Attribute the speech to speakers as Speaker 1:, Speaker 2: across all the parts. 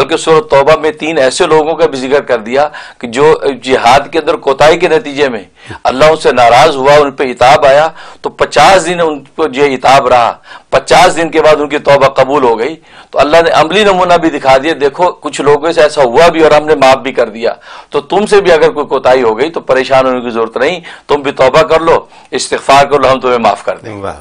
Speaker 1: بلکہ سورۃ توبہ میں 3 ایسے لوگوں کا بھی ذکر کر دیا کہ جو جہاد کے اندر کوتاہی کے نتیجے میں اللہ ان سے ناراض ہوا، ان پہ عتاب آیا، تو 50 دن ان کو جو عتاب رہا، 50 دن کے بعد ان کی توبہ قبول ہو گئی۔ تو اللہ نے عملی نمونہ بھی دکھا دیا، دیکھو کچھ لوگوں سے ایسا ہوا بھی اور ہم نے معاف بھی کر دیا، تو تم سے بھی اگر کوئی کوتاہی ہو گئی تو پریشان ہونے کی ضرورت نہیں، تم بھی توبہ کر لو، استغفار کر لو، ہم تمہیں معاف کر دیں گے۔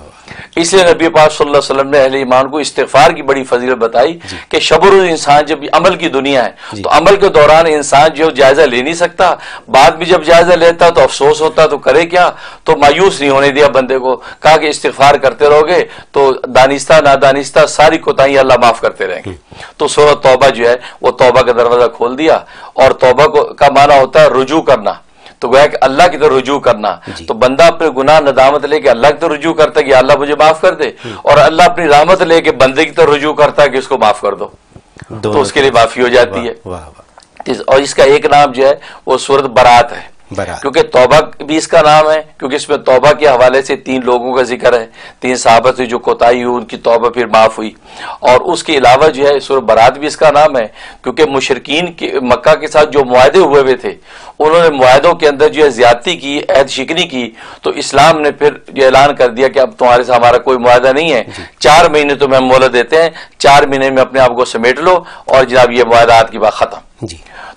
Speaker 1: اس لیے نبی پاک صلی اللہ علیہ وسلم نے اہل ایمان کو استغفار کی بڑی فضیلت بتائی کہ شب و روز انسان جب عمل کی دنیا ہے تو عمل کے دوران انسان جو جائزہ لے نہیں سکتا، بعد میں جب جائزہ لیتا تو افسوس ہوتا، تو کرے کیا؟ تو مایوس نہیں ہونے دیا بندے کو، کہا کہ استغفار کرتے رہو گے تو دانستہ نادانستہ ساری کوتاہیاں اللہ معاف کرتے رہیں گے۔ تو سورۃ توبہ جو ہے وہ توبہ کا دروازہ کھول دیا، اور توبہ کا معنی ہوتا ہے رجوع کرنا، تو گویا کہ اللہ کی طرف رجوع کرنا۔ تو بندہ اپنے گناہ ندامت لے کے اللہ کی طرف رجوع کرتا ہے کہ اللہ مجھے معاف کر دے، اور اللہ اپنی رحمت لے کے بندے کی طرف رجوع کرتا ہے کہ اس کو معاف کر دو، تو اس کے لیے معافی ہو جاتی ہے۔ اور اس کا ایک نام جو ہے وہ سورۃ برات ہے، کیونکہ توبہ بھی اس کا نام ہے، کیونکہ اس میں توبہ کے حوالے سے 3 لوگوں کا ذکر ہے، 3 صحابہ سے جو کوتاہی ہوئی ان کی توبہ پھر معاف ہوئی۔ اور اس کے علاوہ جو ہے سورۃ برات بھی اس کا نام ہے، کیونکہ مشرکین کے مکہ کے ساتھ جو معاہدے ہوئے ہوئے تھے انہوں نے معاہدوں کے اندر جو ہے زیادتی کی، عہد شکنی کی، تو اسلام نے پھر یہ اعلان کر دیا کہ اب تمہارے سے ہمارا کوئی معاہدہ نہیں ہے، 4 مہینے تمہیں ہم مہلت دیتے ہیں، 4 مہینے میں اپنے آپ کو سمیٹ لو اور جناب یہ معاہدات کی بات ختم۔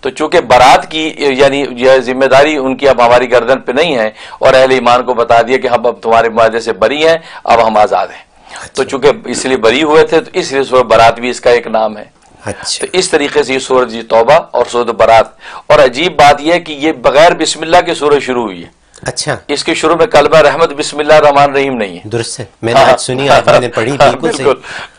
Speaker 1: تو چونکہ برات کی یعنی یہ ذمہ داری ان کی اب ہماری گردن پہ نہیں ہے، اور اہل ایمان کو بتا دیا کہ ہم اب تمہارے معاہدے سے بری ہیں، اب ہم آزاد ہیں۔ تو چونکہ اس لیے بری ہوئے تھے تو اس لیے سورۃ برات بھی اس کا ایک نام ہے۔ تو اس طریقے سے یہ سورۃ توبہ اور سورۃ برات، اور عجیب بات یہ ہے کہ یہ بغیر بسم اللہ کے سورت شروع ہوئی ہے۔
Speaker 2: اچھا،
Speaker 1: اس کے شروع میں کلمہ رحمت بسم اللہ الرحمن الرحیم نہیں ہے۔
Speaker 2: درست ہے، میں نے آج سنی، آج میں نے پڑھی، بالکل صحیح،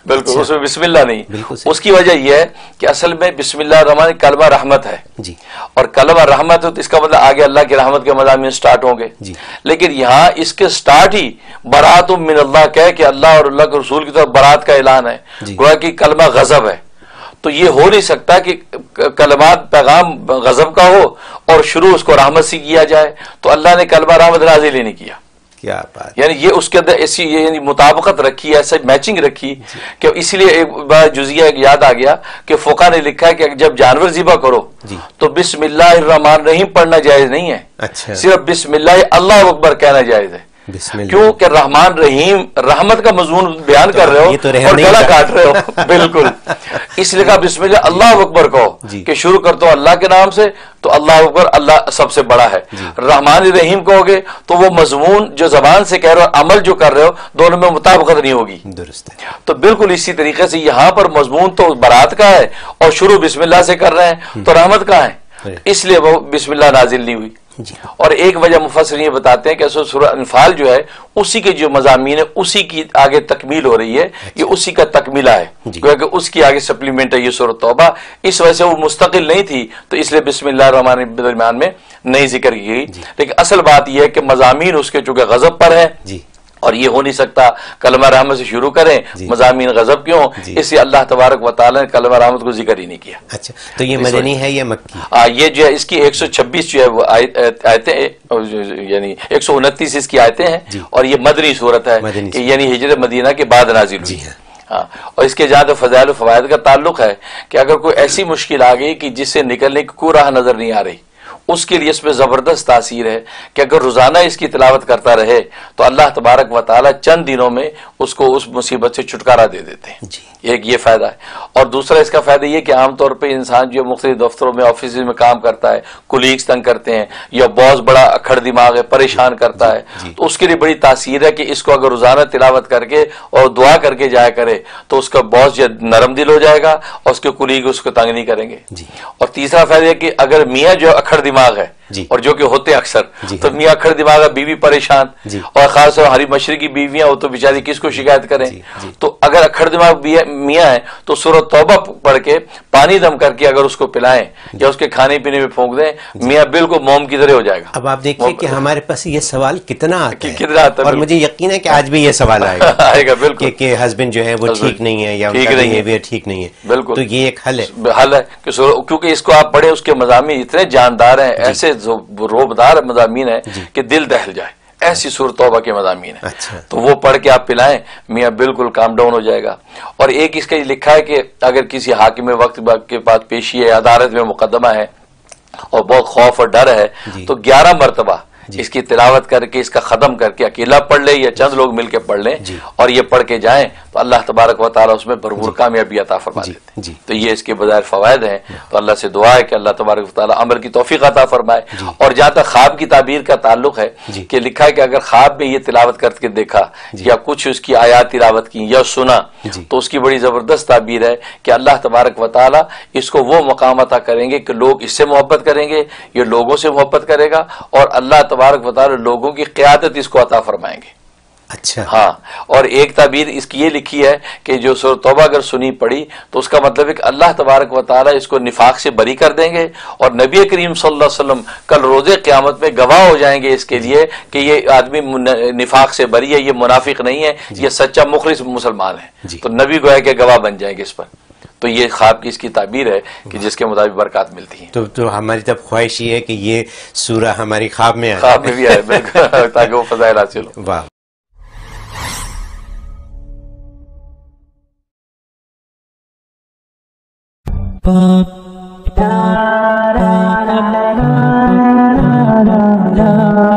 Speaker 1: بالکل اس میں بسم اللہ نہیں۔
Speaker 2: بالکل صحیح۔
Speaker 1: اس کی وجہ یہ ہے کہ اصل میں بسم اللہ الرحمن کلمہ رحمت ہے جی، اور کلمہ رحمت ہے تو اس کا مطلب آگے اللہ کی رحمت کے مضامین سٹارٹ ہوں گے جی، لیکن یہاں اس کے سٹارٹ ہی برات من اللہ کہہ کہ اللہ اور اللہ کے رسول کی طرف برات کا اعلان ہے، گویا کہ کلمہ غضب ہے۔ تو یہ ہو نہیں سکتا کہ کلمات پیغام غضب کا ہو اور شروع اس کو رحمت سے کیا جائے، تو اللہ نے کلمہ رحمت نازل ہی نہیں کیا۔
Speaker 2: کیا بات،
Speaker 1: یعنی یہ اس کے اندر ایسی یعنی مطابقت رکھی، ایسا میچنگ رکھی کہ اس لیے ایک بڑا جزیہ ایک یاد آ گیا کہ فقہ نے لکھا ہے کہ جب جانور ذبح کرو تو بسم اللہ الرحمن الرحیم پڑھنا جائز نہیں ہے، صرف بسم اللہ اللہ اکبر کہنا جائز ہے۔ کیوں کہ رحمان رحیم رحمت کا مضمون بیان کر رہے ہو اور گلا کاٹ رہے ہو، بالکل اس لیے کہا بسم اللہ اللہ اکبر کہو کہ شروع کر دو اللہ کے نام سے، تو اللہ اکبر، اللہ سب سے بڑا ہے۔ رحمان رحیم کہو گے تو وہ مضمون جو زبان سے کہہ رہے ہو عمل جو کر رہے ہو دونوں میں مطابقت نہیں ہوگی، درست ہے۔ تو بالکل اسی طریقے سے یہاں پر مضمون تو برات کا ہے اور شروع بسم اللہ سے کر رہے ہیں، تو رحمت کہاں ہے؟ اس لیے وہ بسم اللہ نازل نہیں ہوئی۔ اور ایک وجہ مفسرین یہ بتاتے ہیں کہ سورہ انفال جو ہے اسی کے جو مضامین ہے اسی کی آگے تکمیل ہو رہی ہے، یہ اسی کا تکمیلہ ہے، کیونکہ اس کی آگے سپلیمنٹ ہے یہ سورۃ توبہ، اس وجہ سے وہ مستقل نہیں تھی، تو اس لیے بسم اللہ الرحمن الرحیم درمیان میں نہیں ذکر کی گئی۔ لیکن اصل بات یہ ہے کہ مضامین اس کے چونکہ غضب پر ہیں اور یہ ہو نہیں سکتا کلمہ رحمت سے شروع کریں، مضامین غضب کیوں، اس لیے اللہ تبارک و تعالیٰ نے کلمہ رحمت کو ذکر ہی نہیں کیا۔
Speaker 2: اچھا، تو یہ مدنی ہے یا مکی؟
Speaker 1: یہ جو ہے اس کی 126 جو ہے وہ آیتیں یعنی 129 اس کی آیتیں ہیں، اور یہ مدنی صورت ہے کہ یعنی ہجرت مدینہ کے بعد نازل ہوئی۔ ہاں، اور اس کے جہاں تک فضائل و فوائد کا تعلق ہے کہ اگر کوئی ایسی مشکل آ گئی کہ جس سے نکلنے کی کوئی راہ نظر نہیں آ رہی، اس کے لیے اس میں زبردست تاثیر ہے کہ اگر روزانہ اس کی تلاوت کرتا رہے تو اللہ تبارک و تعالیٰ چند دنوں میں اس کو اس مصیبت سے چھٹکارا دے دیتے ہیں۔ ایک یہ فائدہ ہے، اور دوسرا اس کا فائدہ یہ کہ عام طور پہ انسان جو مختلف دفتروں میں آفیسز میں کام کرتا ہے، کولیگز تنگ کرتے ہیں یا باس بڑا اکھڑ دماغ ہے پریشان کرتا ہے، تو اس کے لیے بڑی تاثیر ہے کہ اس کو اگر روزانہ تلاوت کر کے اور دعا کر کے جایا کرے تو اس کا باس جو نرم دل ہو جائے گا اور اس کے کولیگ اس کو تنگ نہیں کریں گے۔ اور تیسرا فائدہ ہے کہ اگر میاں جو اکھڑ دماغ ہے اور جو کہ ہوتے اکثر، تو میاں اکھڑ دماغ ہے، بیوی پریشان، اور خاص طور ہماری مشرقی بیویاں ہو تو بیچاری کس کو شکایت کریں، تو اگر اکھڑ دماغ میاں ہے تو سورۃ توبہ پڑھ کے پانی دم کر کے اگر اس کو پلائیں یا اس کے کھانے پینے میں پھونک دیں، میاں بالکل موم کی طرح ہو جائے گا۔
Speaker 2: اب آپ دیکھیے کہ ہمارے پاس یہ سوال کتنا آتا ہے، اور مجھے یقین ہے کہ آج بھی یہ سوال آئے گا بالکل کہ ہسبینڈ جو ہے وہ ٹھیک نہیں ہے یا بہیویئر ٹھیک نہیں ہے، بالکل، تو یہ ایک حل ہے
Speaker 1: کیونکہ اس کو آپ پڑھیں، اس کے مضامین اتنے جاندار ہیں، ایسے روبدار مضامین ہیں کہ دل دہل جائے، ایسی سورۃ توبہ کے مضامین ہیں. تو وہ پڑھ کے آپ پلائیں, میاں بالکل کام ڈاؤن ہو جائے گا. اور ایک اس کا لکھا ہے کہ اگر کسی حاکم وقت کے پاس پیشی ہے, عدالت میں مقدمہ ہے اور بہت خوف اور ڈر ہے, تو 11 مرتبہ اس کی تلاوت کر کے, اس کا ختم کر کے اکیلا پڑھ لے یا چند لوگ مل کے پڑھ لیں, اور یہ پڑھ کے جائیں تو اللہ تبارک و تعالیٰ اس میں بھرپور کامیابی عطا فرما دیتے ہیں. تو یہ اس کے بظاہر فوائد ہیں. تو اللہ سے دعا ہے کہ اللہ تبارک و تعالیٰ عمل کی توفیق عطا فرمائے. اور جہاں تک خواب کی تعبیر کا تعلق ہے کہ لکھا ہے کہ اگر خواب میں یہ تلاوت کر کے دیکھا یا کچھ اس کی آیات تلاوت کی یا سنا, تو اس کی بڑی زبردست تعبیر ہے کہ اللہ تبارک و تعالیٰ اس کو وہ مقام عطا کریں گے کہ لوگ اس سے محبت کریں گے, یہ لوگوں سے محبت کرے گا, اور اللہ تبارک و تعالیٰ لوگوں کی قیادت اس کو عطا فرمائیں گے.
Speaker 2: اچھا
Speaker 1: ہاں. اور ایک تعبیر اس کی یہ لکھی ہے کہ جو سورۃ توبہ اگر سنی پڑی تو اس کا مطلب ہے کہ اللہ تبارک و تعالیٰ اس کو نفاق سے بری کر دیں گے, اور نبی کریم صلی اللہ علیہ وسلم کل روز قیامت میں گواہ ہو جائیں گے اس کے لیے کہ یہ آدمی نفاق سے بری ہے, یہ منافق نہیں ہے, یہ سچا مخلص مسلمان ہے. تو نبی گویا کہ گواہ بن جائیں گے اس پر. تو یہ خواب کی اس کی تعبیر ہے کہ جس کے مطابق برکات ملتی ہیں.
Speaker 2: تو ہماری طرف خواہش یہ ہے کہ یہ سورہ ہماری خواب میں
Speaker 1: بھی آئے بالکل, تاکہ وہ فضائل حاصل ہو.
Speaker 2: واہ.
Speaker 3: La la la la la la.